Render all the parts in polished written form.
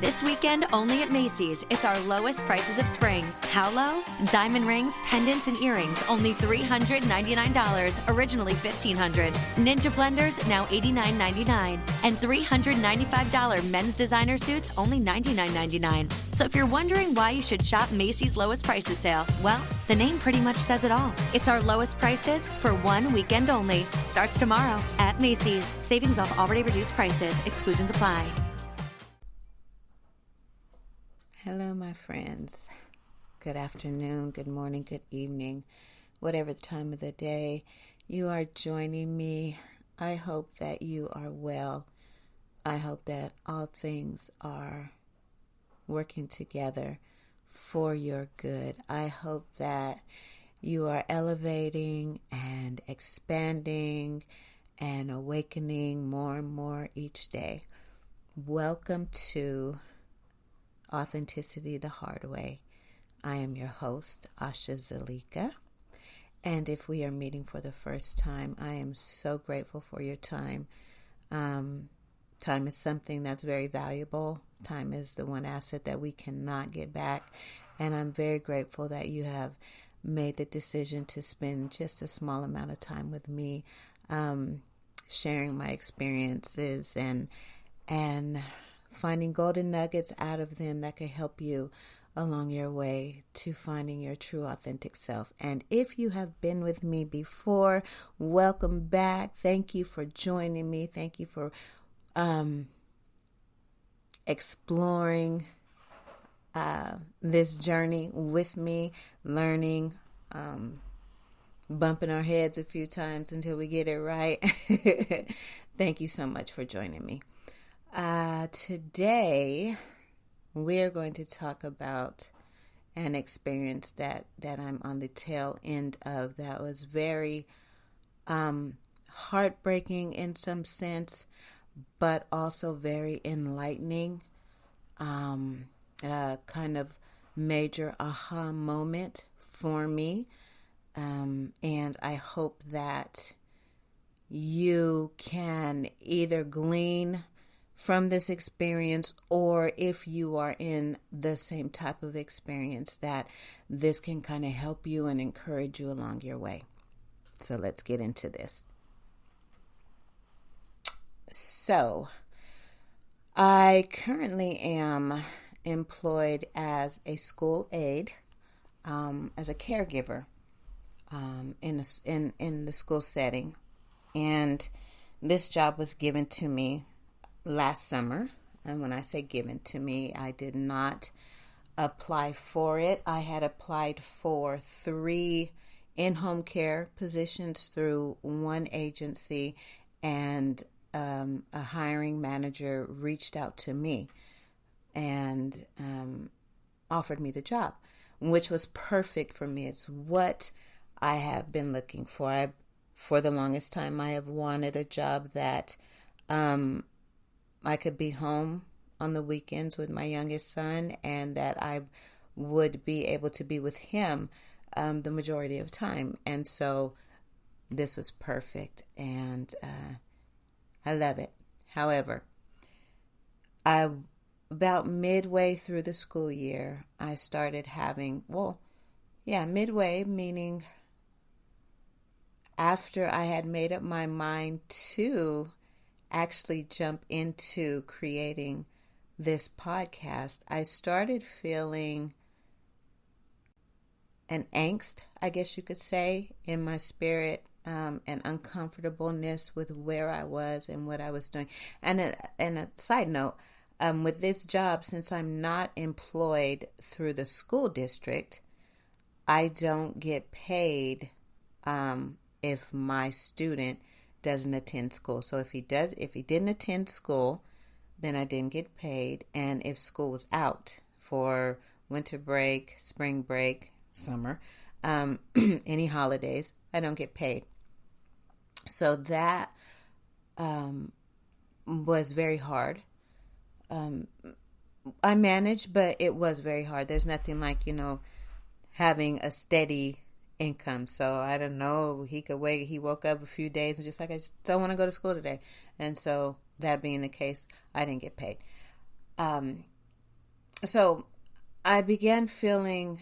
This weekend, only at Macy's, it's our lowest prices of spring. How low? Diamond rings, pendants, and earrings, only $399, originally $1,500. Ninja blenders, now $89.99. And $395 men's designer suits, only $99.99. So if you're wondering why you should shop Macy's lowest prices sale, well, the name pretty much says it all. It's our lowest prices for one weekend only. Starts tomorrow at Macy's. Savings off already reduced prices. Exclusions apply. Hello, my friends. Good afternoon, good morning, good evening, whatever the time of the day you are joining me. I hope that you are well. I hope that all things are working together for your good. I hope that you are elevating and expanding and awakening more and more each day. Welcome to Authenticity the Hard Way. I am your host, Asha Zalika. And if we are meeting for the first time, I am so grateful for your time. Time is something that's very valuable. Time is the one asset that we cannot get back. And I'm very grateful that you have made the decision to spend just a small amount of time with me, sharing my experiences and finding golden nuggets out of them that can help you along your way to finding your true authentic self. And if you have been with me before, welcome back. Thank you for joining me. Thank you for exploring this journey with me, learning, bumping our heads a few times until we get it right. Thank you so much for joining me. Today, we're going to talk about an experience that I'm on the tail end of that was very heartbreaking in some sense, but also very enlightening. Kind of major aha moment for me. And I hope that you can either glean from this experience, or if you are in the same type of experience, that this can kind of help you and encourage you along your way. So let's get into this. So I currently am employed as a school aide, as a caregiver in the school setting. And this job was given to me last summer. And when I say given to me, I did not apply for it. I had applied for 3 in-home care positions through one agency, and a hiring manager reached out to me and offered me the job, which was perfect for me. It's what I have been looking for. For the longest time, I have wanted a job that I could be home on the weekends with my youngest son, and that I would be able to be with him the majority of time. And so this was perfect, and I love it. However, about midway through the school year, I started having, midway, meaning after I had made up my mind to actually jump into creating this podcast, I started feeling an angst, I guess you could say, in my spirit, and uncomfortableness with where I was and what I was doing. And a side note, with this job, since I'm not employed through the school district, I don't get paid if my student doesn't attend school. So if he didn't attend school, then I didn't get paid. And if school was out for winter break, spring break, summer, any holidays, I don't get paid. So that was very hard. I managed, but it was very hard. There's nothing like, having a steady income. So I don't know, he woke up a few days and just like, I just don't want to go to school today. And so that being the case, I didn't get paid. So I began feeling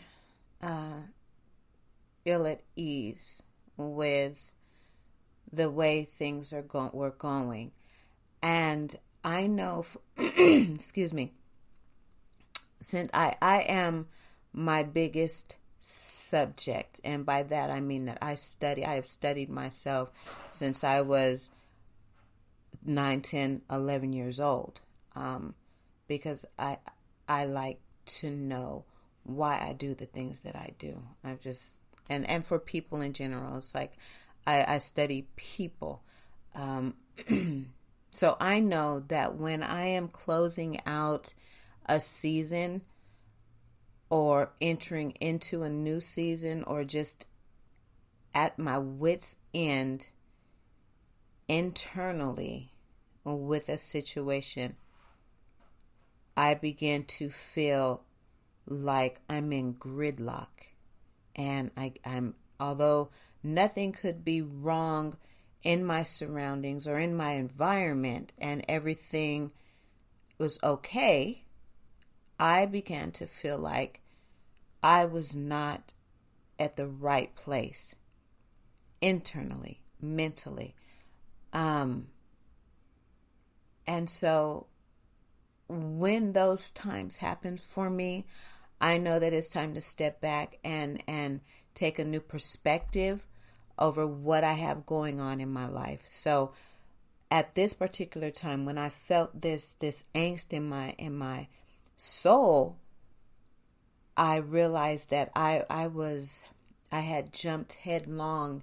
ill at ease with the way things were going. And I know, excuse me, since I am my biggest subject, and by that I mean that I have studied myself since I was 9, 10, 11 years old, because I like to know why I do the things that I do. I've just, and for people in general, it's like I study people. So I know that when I am closing out a season or entering into a new season, or just at my wit's end internally with a situation, I begin to feel like I'm in gridlock. And I'm, although nothing could be wrong in my surroundings or in my environment and everything was okay, I began to feel like I was not at the right place internally, mentally. And so when those times happen for me, I know that it's time to step back and take a new perspective over what I have going on in my life. So at this particular time, when I felt this angst in my soul, I realized that I had jumped headlong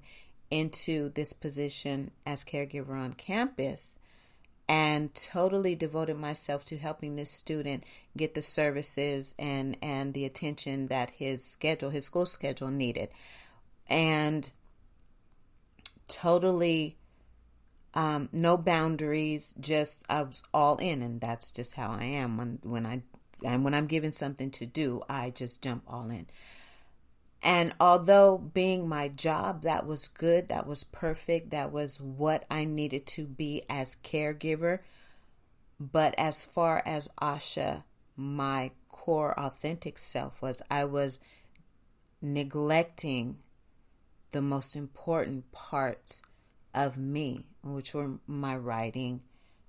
into this position as caregiver on campus and totally devoted myself to helping this student get the services and the attention that his school schedule needed. And totally no boundaries, just I was all in, and that's just how I am. When I'm given something to do, I just jump all in. And although being my job, that was good, that was perfect, that was what I needed to be as caregiver. But as far as Asha, my core authentic self was, I was neglecting the most important parts of me, which were my writing,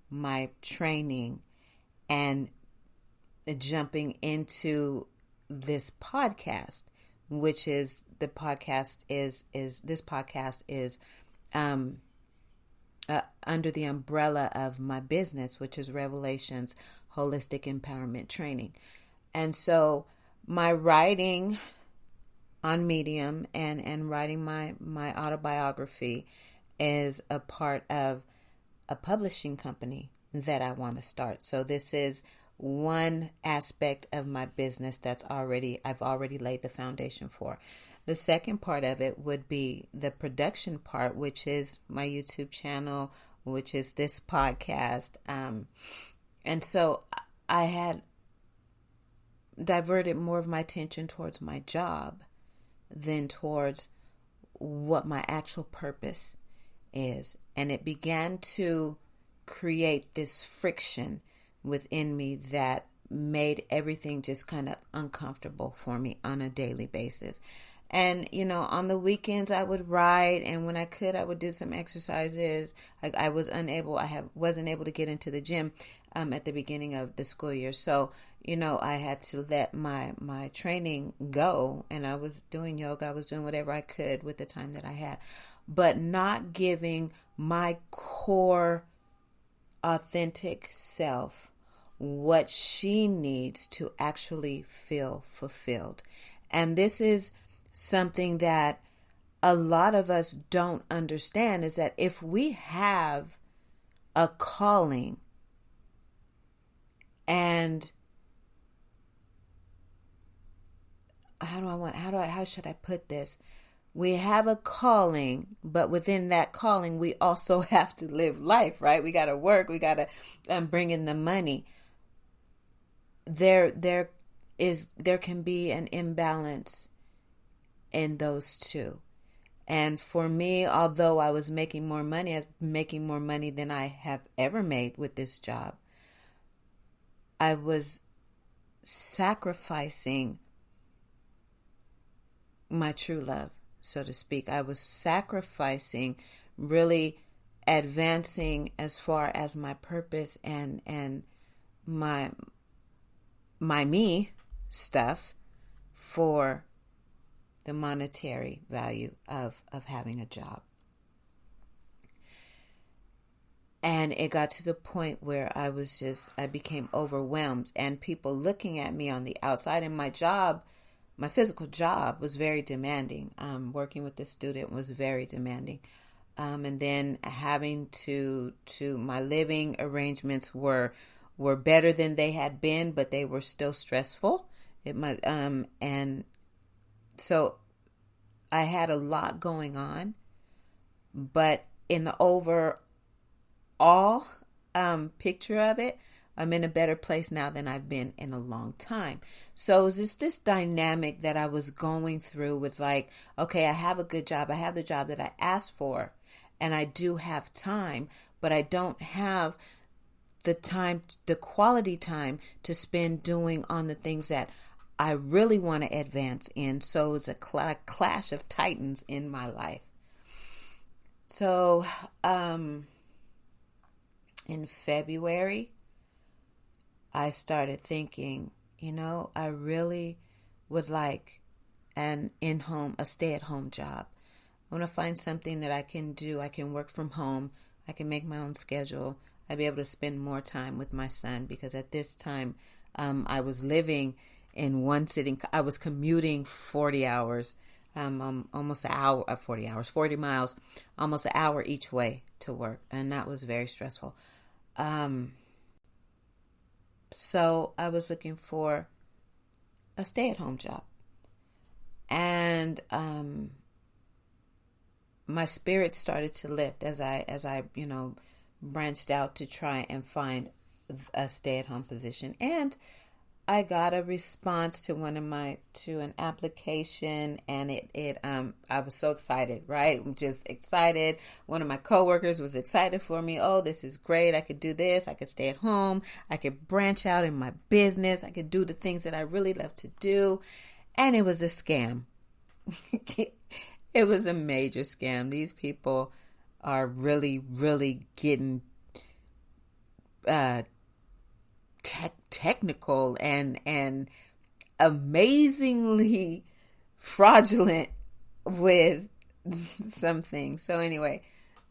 my training, and jumping into this podcast, which is this podcast is under the umbrella of my business, which is Revelations Holistic Empowerment Training. And so my writing on Medium and writing my autobiography is a part of a publishing company that I want to start. So this is one aspect of my business I've already laid the foundation for. The second part of it would be the production part, which is my YouTube channel, which is this podcast. And so I had diverted more of my attention towards my job than towards what my actual purpose is. And it began to create this friction within me that made everything just kind of uncomfortable for me on a daily basis. And, on the weekends I would write, and when I could, I would do some exercises. I wasn't able to get into the gym at the beginning of the school year. So, I had to let my training go, and I was doing yoga. I was doing whatever I could with the time that I had, but not giving my core authentic self what she needs to actually feel fulfilled. And this is something that a lot of us don't understand, is that if we have a calling, and how should I put this? We have a calling, but within that calling, we also have to live life, right? We got to work. We got to bring in the money. There can be an imbalance in those two. And for me, although I was making more money than I have ever made with this job, I was sacrificing my true love, so to speak. I was sacrificing really advancing as far as my purpose and my me stuff for the monetary value of having a job. And it got to the point where I became overwhelmed, and people looking at me on the outside, and my job, my physical job was very demanding. Working with this student was very demanding. And then having to my living arrangements were better than they had been, but they were still stressful. And so I had a lot going on, but in the overall picture of it, I'm in a better place now than I've been in a long time. So it was just this dynamic that I was going through with, like, okay, I have a good job. I have the job that I asked for, and I do have time, but I don't have the time, the quality time to spend doing on the things that I really want to advance in. So it's a clash of titans in my life. So in February, I started thinking, I really would like a stay-at-home job. I want to find something that I can do. I can work from home. I can make my own schedule. I'd be able to spend more time with my son, because at this time, I was living in one sitting. I was commuting 40 hours, almost an hour, 40 hours, 40 miles, almost an hour each way to work. And that was very stressful. So I was looking for a stay-at-home job, and my spirit started to lift as I branched out to try and find a stay-at-home position. And I got a response to an application, and I was so excited, right? I'm just excited. One of my coworkers was excited for me. Oh, this is great. I could do this. I could stay at home. I could branch out in my business. I could do the things that I really love to do. And it was a scam. It was a major scam. These people are really, really getting technical and amazingly fraudulent with some things. So anyway,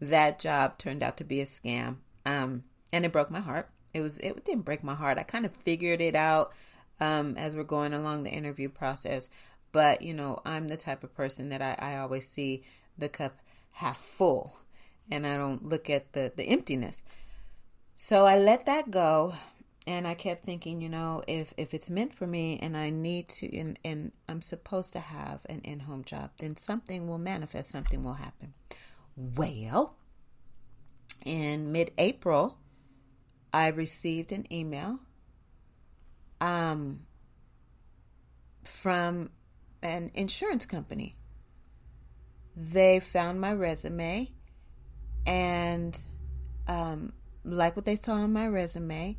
that job turned out to be a scam, and it broke my heart. It didn't break my heart. I kind of figured it out as we're going along the interview process. But I'm the type of person that I always see the cup half full, and I don't look at the emptiness. So I let that go. And I kept thinking, if it's meant for me, and I need to, and I'm supposed to have an in-home job, then something will manifest, something will happen. Well, in mid-April, I received an email from an insurance company. They found my resume, and like what they saw on my resume,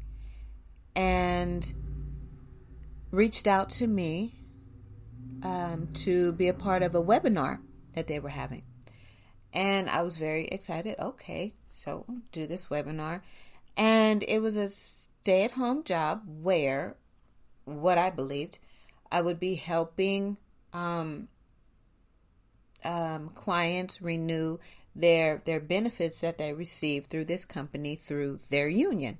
and reached out to me to be a part of a webinar that they were having. And I was very excited. Okay, so do this webinar. And it was a stay-at-home job where, what I believed, I would be helping clients renew their benefits that they receive through this company, through their union.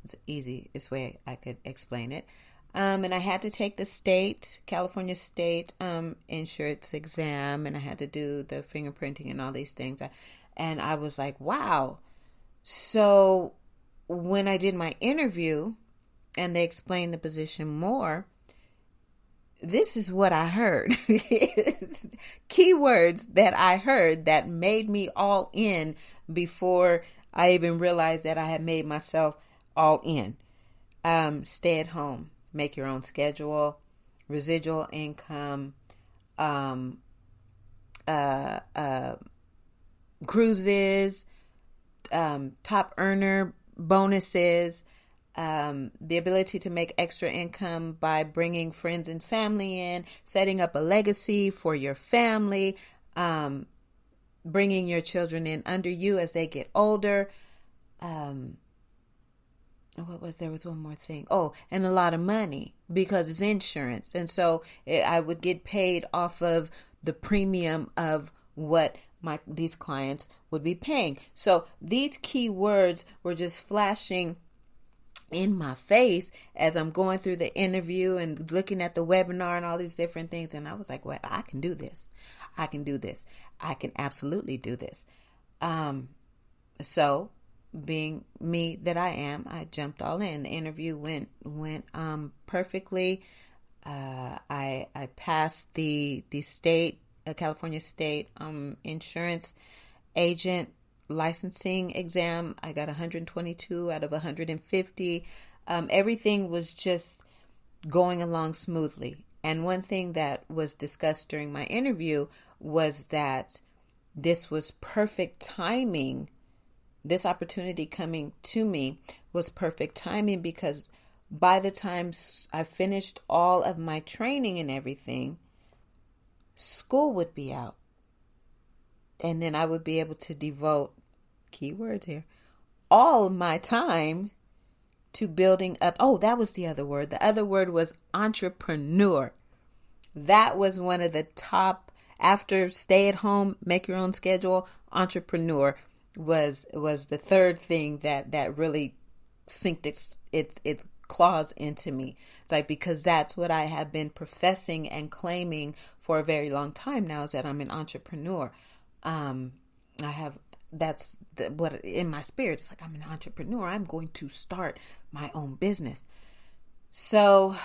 It's the easiest way I could explain it. And I had to take the California state insurance exam, and I had to do the fingerprinting and all these things. And I was like, wow. So when I did my interview and they explained the position more, this is what I heard. Keywords that I heard that made me all in before I even realized that I had made myself all in. Stay at home, make your own schedule, residual income, cruises, top earner bonuses, the ability to make extra income by bringing friends and family in, setting up a legacy for your family, bringing your children in under you as they get older. There was one more thing. Oh, and a lot of money because it's insurance. And so I would get paid off of the premium of what these clients would be paying. So these key words were just flashing in my face as I'm going through the interview and looking at the webinar and all these different things. And I was like, well, I can do this. I can do this. I can absolutely do this. So being me that I am, I jumped all in. The interview went perfectly. I passed the state, California state insurance agent licensing exam. I got 122 out of 150. Everything was just going along smoothly. And one thing that was discussed during my interview was that this was perfect timing. This opportunity coming to me was perfect timing because by the time I finished all of my training and everything, school would be out. And then I would be able to devote, key words here, all of my time to building up. Oh, that was the other word. The other word was entrepreneur. That was one of the top, after stay at home, make your own schedule, entrepreneur was the third thing that really sinked its claws into me. It's like, because that's what I have been professing and claiming for a very long time now, is that I'm an entrepreneur. That's what in my spirit, it's like, I'm an entrepreneur. I'm going to start my own business. So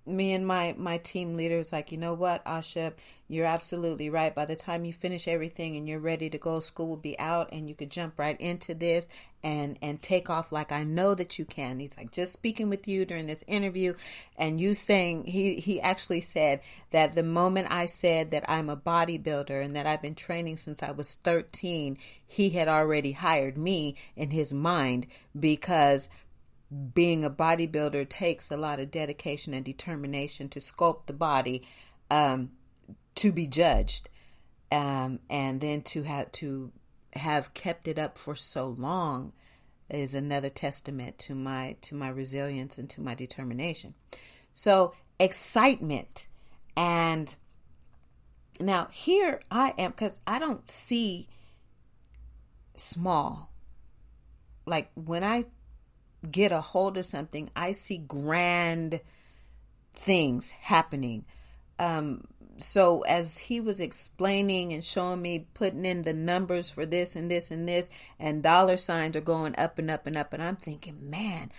me and my team leader was like, you know what, Asha, you're absolutely right. By the time you finish everything and you're ready to go, school will be out and you could jump right into this and take off like I know that you can. He's like, just speaking with you during this interview and you saying, he actually said that the moment I said that I'm a bodybuilder and that I've been training since I was 13, he had already hired me in his mind, because being a bodybuilder takes a lot of dedication and determination to sculpt the body, to be judged, and then to have kept it up for so long is another testament to my resilience and to my determination. So excitement. And now here I am, because I don't see small. Like when I get a hold of something, I see grand things happening. So as he was explaining and showing me, putting in the numbers for this and this and this, and dollar signs are going up and up and up, and I'm thinking, man,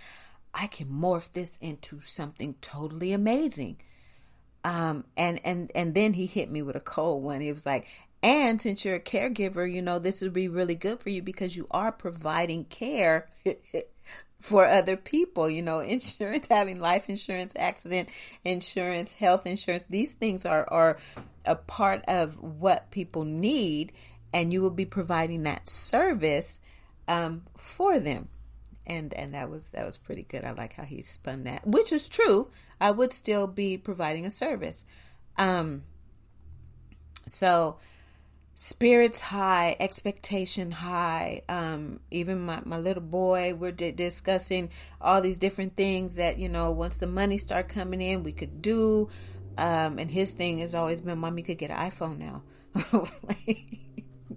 I can morph this into something totally amazing. And then he hit me with a cold one. He was like, and since you're a caregiver, this would be really good for you because you are providing care for other people, insurance, having life insurance, accident insurance, health insurance. These things are a part of what people need, and you will be providing that service for them. And that was pretty good. I like how he spun that, which is true. I would still be providing a service. So spirits high, expectation high. Even my little boy, we're discussing all these different things that, once the money start coming in, we could do. And his thing has always been, Mommy could get an iPhone now.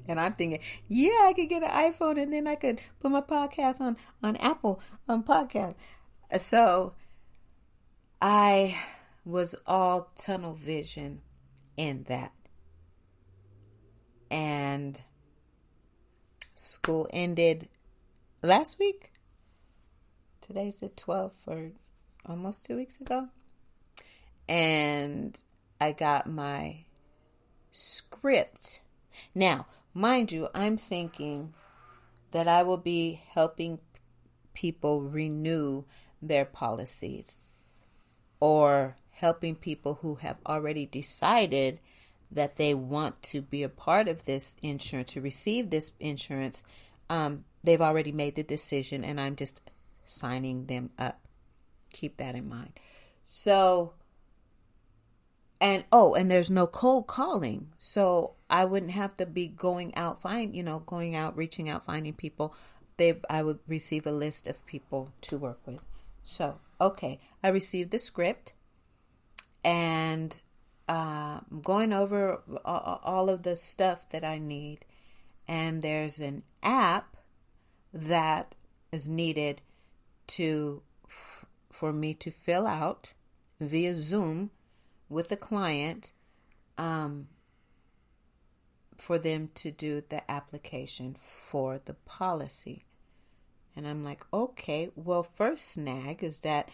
And I'm thinking, yeah, I could get an iPhone and then I could put my podcast on Apple podcast. So I was all tunnel vision in that. And school ended last week. Today's the 12th, or almost 2 weeks ago. And I got my script. Now, mind you, I'm thinking that I will be helping people renew their policies, or helping people who have already decided that they want to be a part of this insurance, to receive this insurance. They've already made the decision, and I'm just signing them up. Keep that in mind. So, and there's no cold calling. So I wouldn't have to be going out, reaching out, finding people. I would receive a list of people to work with. So, okay, I received the script, and I'm going over all of the stuff that I need. And there's an app that is needed for me to fill out via Zoom with a client, for them to do the application for the policy. And I'm like, okay, well, first snag is that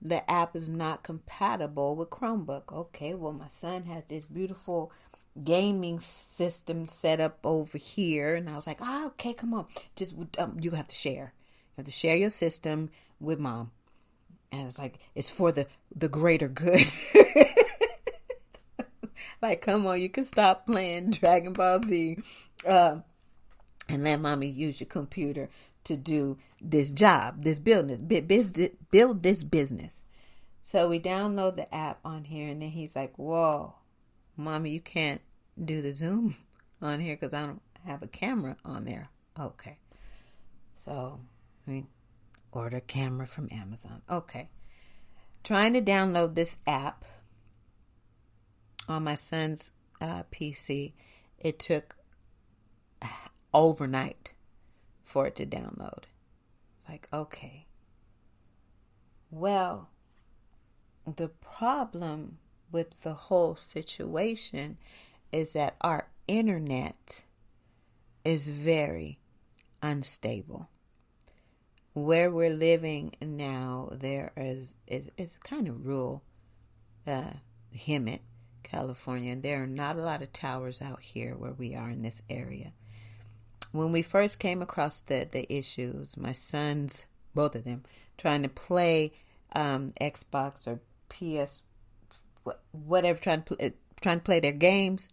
the app is not compatible with Chromebook. Okay, well, my son has this beautiful gaming system set up over here. And I was like, okay, come on. Just, you have to share. You have to share your system with mom. And it's like, it's for the greater good. Like, come on, you can stop playing Dragon Ball Z and let mommy use your computer to do this job, this build this business. So we download the app on here, and then he's like, whoa, mommy, you can't do the Zoom on here because I don't have a camera on there. Okay. So we order a camera from Amazon. Okay. Trying to download this app on my son's PC. It took overnight for it to download. Like, okay. Well, the problem with the whole situation is that our internet is very unstable. Where we're living now, it's kind of rural, Hemet, California, and there are not a lot of towers out here where we are in this area. When we first came across the issues, my sons, both of them, trying to play Xbox or PS, whatever, trying to play their games,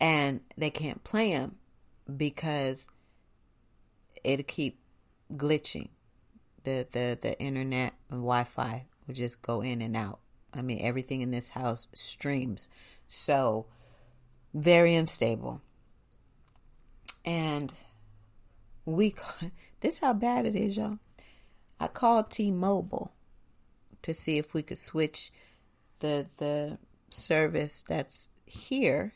and they can't play them because it'll keep glitching. The internet and Wi-Fi will just go in and out. I mean, everything in this house streams. So, very unstable. And this is how bad it is, y'all. I called T-Mobile to see if we could switch the service that's here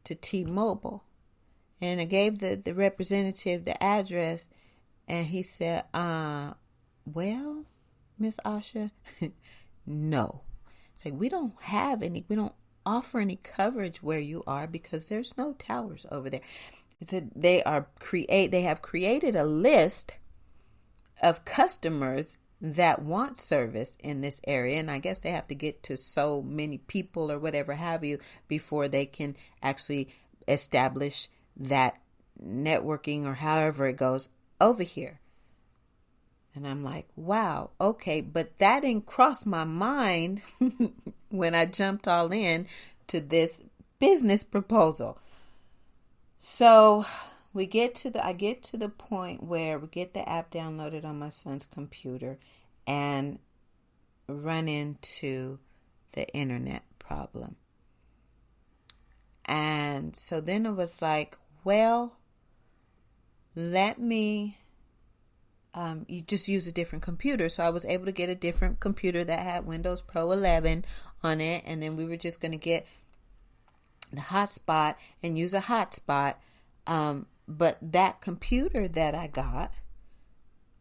to T-Mobile. And I gave the representative the address, and he said, well, Miss Asha, no. It's like, we don't offer any coverage where you are because there's no towers over there. It's they have created a list of customers that want service in this area, and I guess they have to get to so many people or whatever have you before they can actually establish that networking or however it goes over here. And I'm like, wow, okay, but that didn't cross my mind when I jumped all in to this business proposal. So I get to the point where we get the app downloaded on my son's computer and run into the internet problem. And so then it was like, well, let me you just use a different computer. So I was able to get a different computer that had Windows Pro 11 on it. And then we were just going to get the hotspot and use a hotspot. But that computer that I got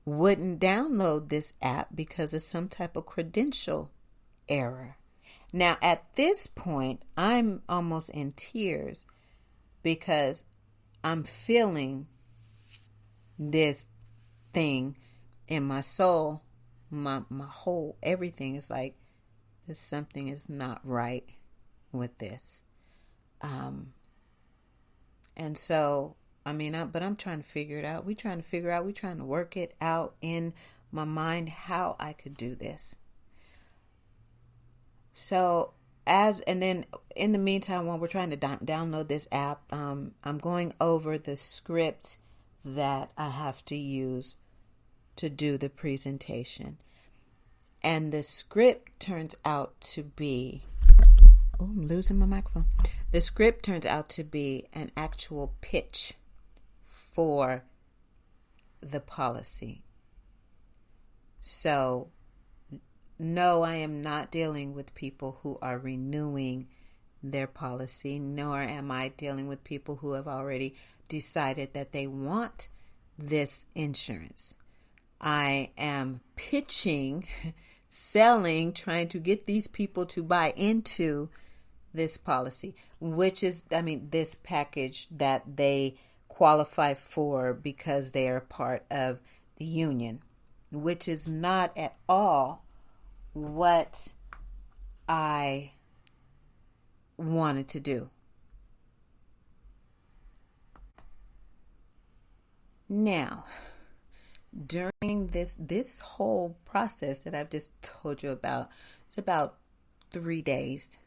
wouldn't download this app because of some type of credential error. Now, at this point, I'm almost in tears because I'm feeling this thing in my soul, my whole everything is like, there's something is not right with this. And so, I mean, but I'm trying to figure it out. We're trying to work it out in my mind how I could do this. So, and then in the meantime, while we're trying to download this app, I'm going over the script that I have to use to do the presentation. And the script turns out to be, oh, I'm losing my microphone. The script turns out to be an actual pitch for the policy. So, no, I am not dealing with people who are renewing their policy, nor am I dealing with people who have already decided that they want this insurance. I am pitching, selling, trying to get these people to buy into this policy, which is, this package that they qualify for because they are part of the union, which is not at all what I wanted to do. Now, during this whole process that I've just told you about, it's about 3 days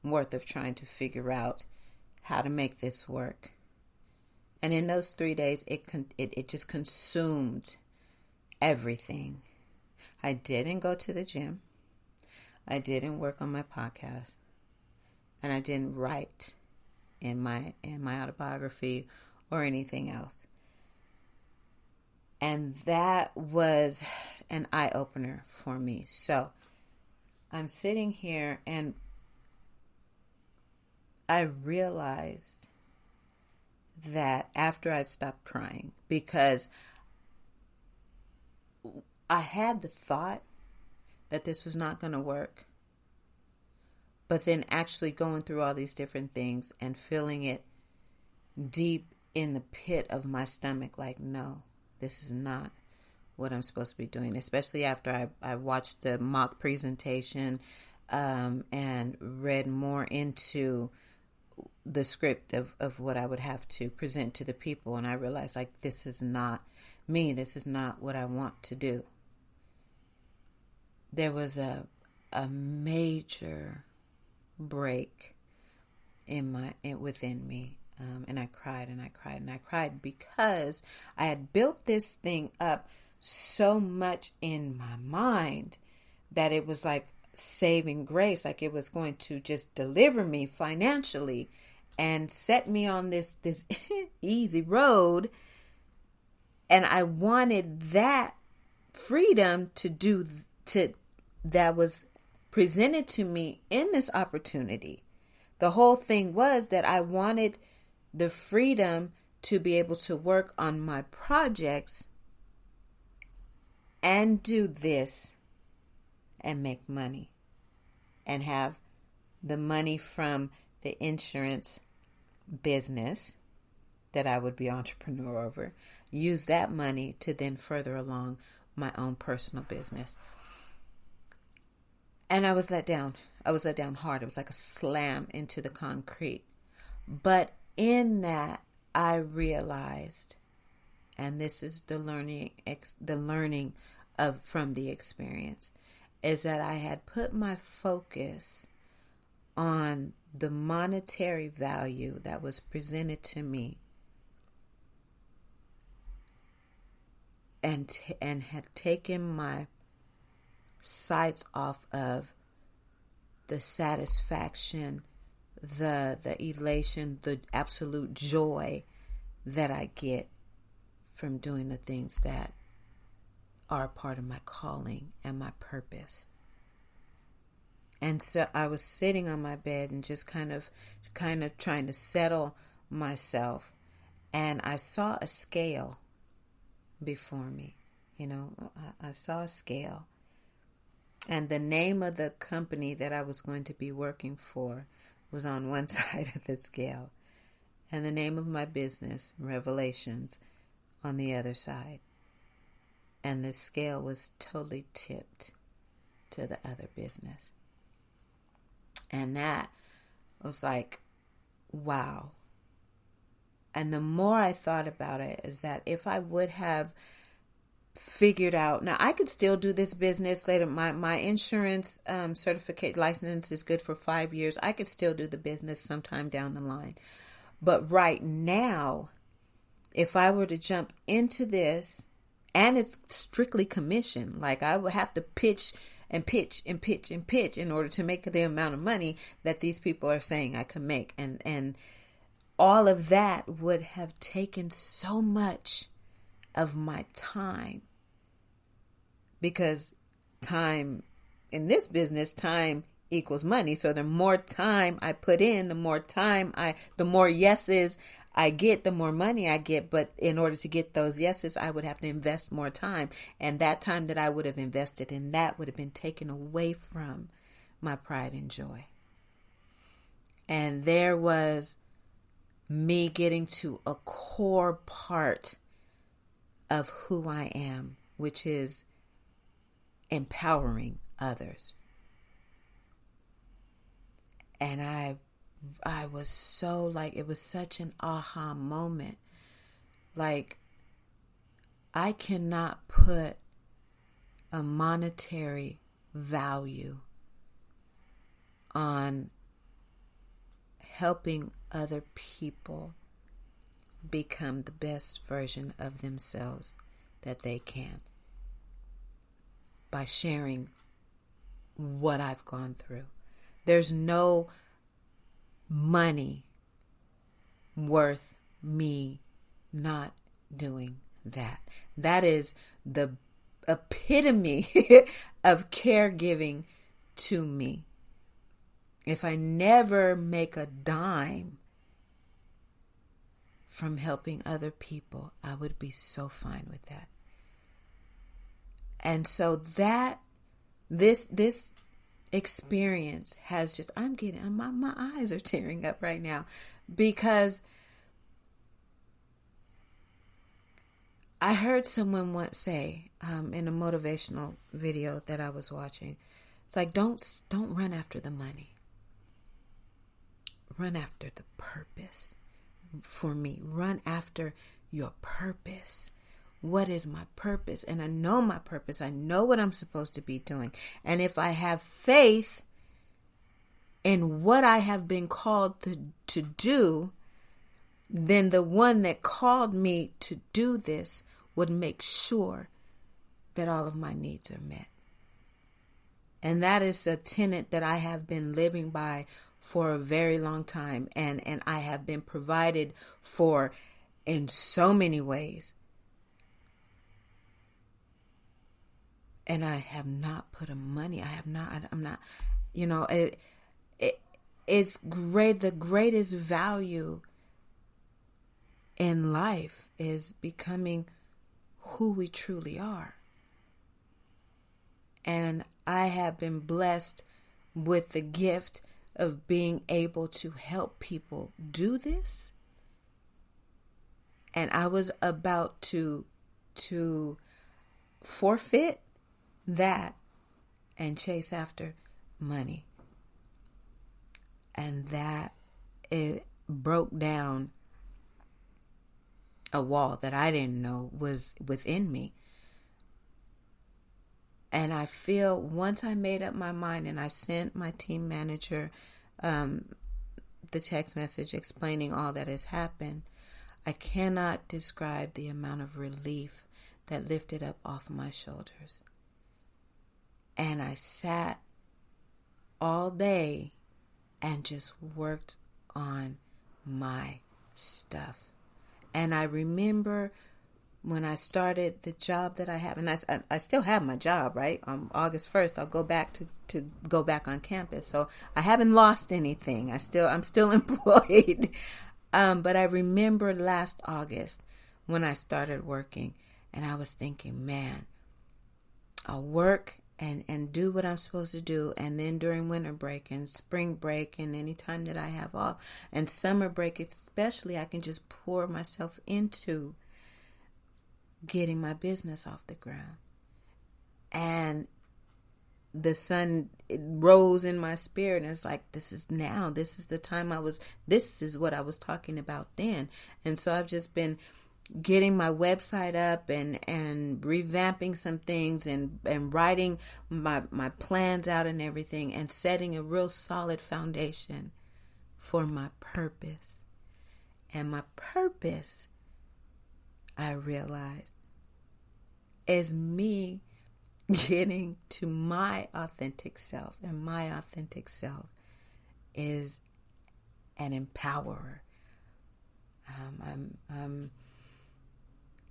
worth of trying to figure out how to make this work. And in those 3 days, it just consumed everything. I didn't go to the gym. I didn't work on my podcast. And I didn't write in my autobiography or anything else. And that was an eye-opener for me. So I'm sitting here and I realized that after I'd stopped crying, because I had the thought that this was not going to work, but then actually going through all these different things and feeling it deep in the pit of my stomach, like, no, this is not what I'm supposed to be doing, especially after I watched the mock presentation and read more into the script of what I would have to present to the people. And I realized, like, this is not me. This is not what I want to do. There was a major break within me. And I cried and I cried and I cried because I had built this thing up so much in my mind that it was like saving grace, like it was going to just deliver me financially and set me on this easy road. And I wanted that freedom that was presented to me in this opportunity. The whole thing was that I wanted the freedom to be able to work on my projects and do this and make money and have the money from the insurance business that I would be entrepreneur over, use that money to then further along my own personal business. And I was let down. I was let down hard. It was like a slam into the concrete. But in that, I realized, and this is the learning from the experience, is that I had put my focus on the monetary value that was presented to me, and had taken my sights off of the satisfaction, the elation, the absolute joy that I get from doing the things that are a part of my calling and my purpose. And so I was sitting on my bed and just kind of trying to settle myself, and I saw a scale before me. I saw a scale, and the name of the company that I was going to be working for was on one side of the scale, and the name of my business, Revelations, on the other side. And the scale was totally tipped to the other business. And that was like, wow. And the more I thought about it, is that if I would have figured out, now I could still do this business later. My insurance certificate license is good for 5 years. I could still do the business sometime down the line. But right now, if I were to jump into this And it's strictly commission. Like I would have to pitch and pitch and pitch and pitch in order to make the amount of money that these people are saying I can make. And all of that would have taken so much of my time, because time in this business, time equals money. So the more time I put in, the more yeses I get, the more money I get. But in order to get those yeses, I would have to invest more time. And that time that I would have invested in that would have been taken away from my pride and joy. And there was me getting to a core part of who I am, which is empowering others. And I was so like, it was such an aha moment. Like, I cannot put a monetary value on helping other people become the best version of themselves that they can by sharing what I've gone through. There's no money worth me not doing that. That is the epitome of caregiving to me. If I never make a dime from helping other people, I would be so fine with that. And so that this experience has just, my eyes are tearing up right now, because I heard someone once say in a motivational video that I was watching, it's like, don't run after the money. Run after the purpose. For me, run after your purpose. What is my purpose? And I know my purpose. I know what I'm supposed to be doing. And if I have faith in what I have been called to do, then the one that called me to do this would make sure that all of my needs are met. And that is a tenet that I have been living by for a very long time, and I have been provided for in so many ways. And I have not put I'm not, it's great. The greatest value in life is becoming who we truly are. And I have been blessed with the gift of being able to help people do this. And I was about to forfeit that and chase after money. And that, it broke down a wall that I didn't know was within me. And I feel once I made up my mind and I sent my team manager the text message explaining all that has happened, I cannot describe the amount of relief that lifted up off my shoulders. And I sat all day and just worked on my stuff. And I remember when I started the job that I have, and I still have my job, right? On August 1st, I'll go back to go back on campus. So I haven't lost anything. I'm still employed. But I remember last August when I started working, and I was thinking, man, I'll work and do what I'm supposed to do. And then during winter break and spring break and any time that I have off and summer break, especially, I can just pour myself into getting my business off the ground. And the sun, it rose in my spirit, and it's like, this is the time this is what I was talking about then. And so I've just been getting my website up and revamping some things and writing my plans out and everything, and setting a real solid foundation for my purpose. And my purpose, I realized, is me getting to my authentic self. And my authentic self is an empowerer.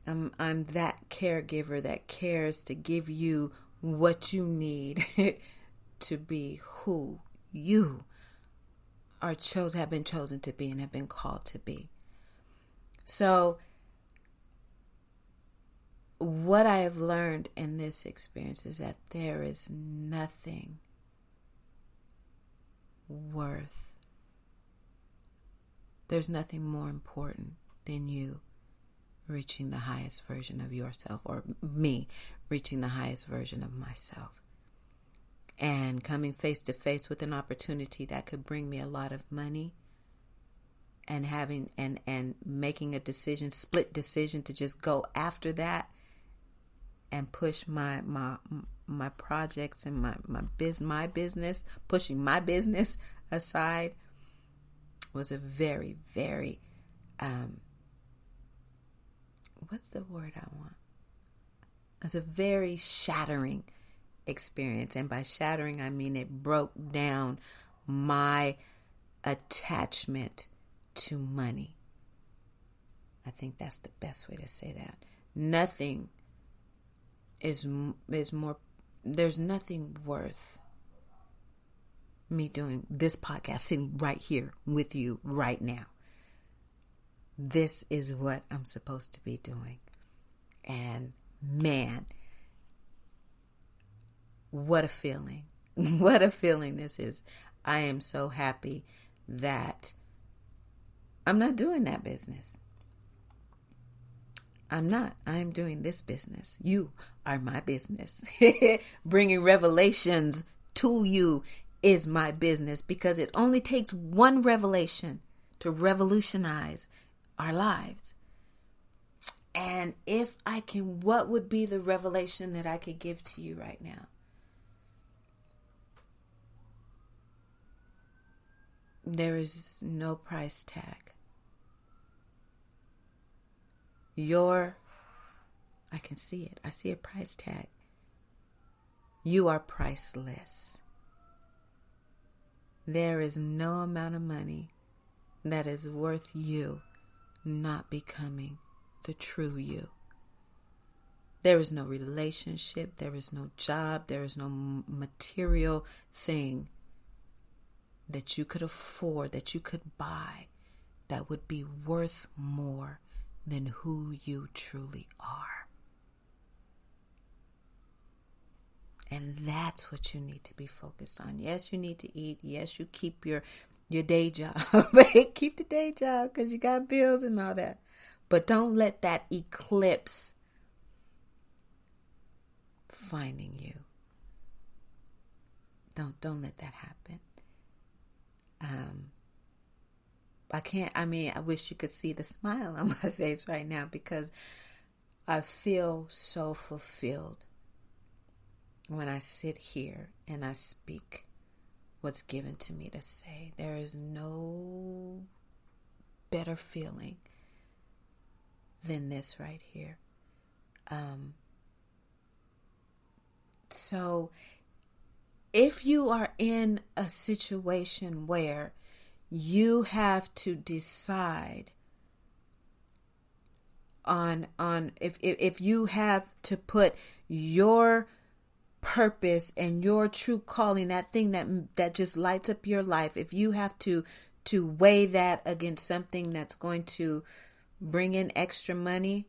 I'm that caregiver that cares to give you what you need to be who you have been chosen to be and have been called to be. So what I have learned in this experience is that there is nothing there's nothing more important than you reaching the highest version of yourself, or me reaching the highest version of myself, and coming face to face with an opportunity that could bring me a lot of money, and having and making a split decision to just go after that and push my projects and my business, pushing my business aside, was a very, very what's the word I want? It's a very shattering experience. And by shattering, I mean it broke down my attachment to money. I think that's the best way to say that. Nothing is more, there's nothing worth me doing this podcast, sitting right here with you right now. This is what I'm supposed to be doing. And man, what a feeling. What a feeling this is. I am so happy that I'm not doing that business. I'm not. I'm doing this business. You are my business. Bringing revelations to you is my business, because it only takes one revelation to revolutionize our lives. And if I can, what would be the revelation that I could give to you right now? There is no price tag. I can see it. I see a price tag. You are priceless. There is no amount of money that is worth you not becoming the true you. There is no relationship, there is no job, there is no material thing that you could afford, that you could buy, that would be worth more than who you truly are. And that's what you need to be focused on. Yes, you need to eat. Yes, you keep your day job. Keep the day job because you got bills and all that. But don't let that eclipse finding you. Don't let that happen. I wish you could see the smile on my face right now, because I feel so fulfilled when I sit here and I speak what's given to me to say. There is no better feeling than this right here. So if you are in a situation where you have to decide on if you have to put your purpose and your true calling, that thing that just lights up your life, if you have to weigh that against something that's going to bring in extra money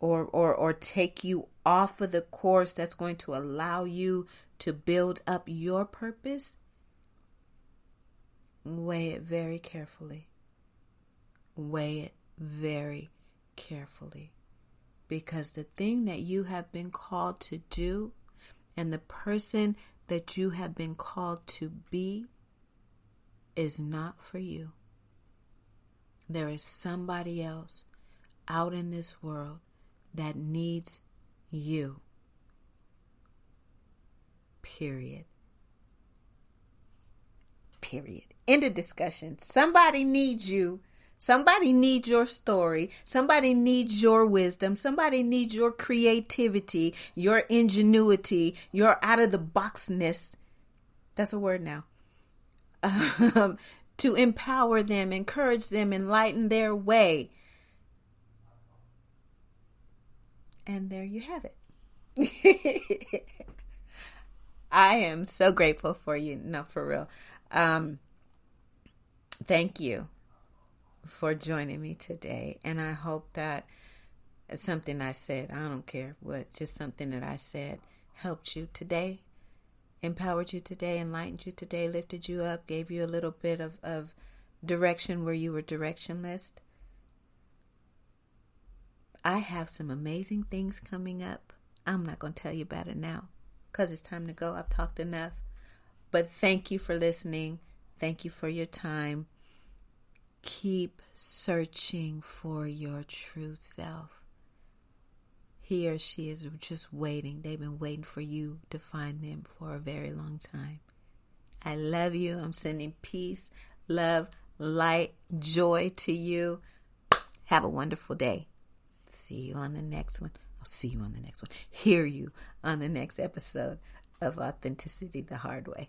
or take you off of the course that's going to allow you to build up your purpose, weigh it very carefully. Weigh it very carefully. Because the thing that you have been called to do and the person that you have been called to be is not for you. There is somebody else out in this world that needs you. Period. End of discussion. Somebody needs you Somebody needs your story. Somebody needs your wisdom. Somebody needs your creativity, your ingenuity, your out of the boxness. That's a word now. To empower them, encourage them, enlighten their way. And there you have it. I am so grateful for you. No, for real. Thank you for joining me today. And I hope that something I said, I don't care what, just something that I said helped you today, empowered you today, enlightened you today, lifted you up, gave you a little bit of direction where you were directionless. I have some amazing things coming up. I'm not going to tell you about it now because it's time to go. I've talked enough. But thank you for listening. Thank you for your time. Keep searching for your true self. He or she is just waiting. They've been waiting for you to find them for a very long time. I love you. I'm sending peace, love, light, joy to you. Have a wonderful day. See you on the next one. I'll see you on the next one. Hear you on the next episode of Authenticity the Hard Way.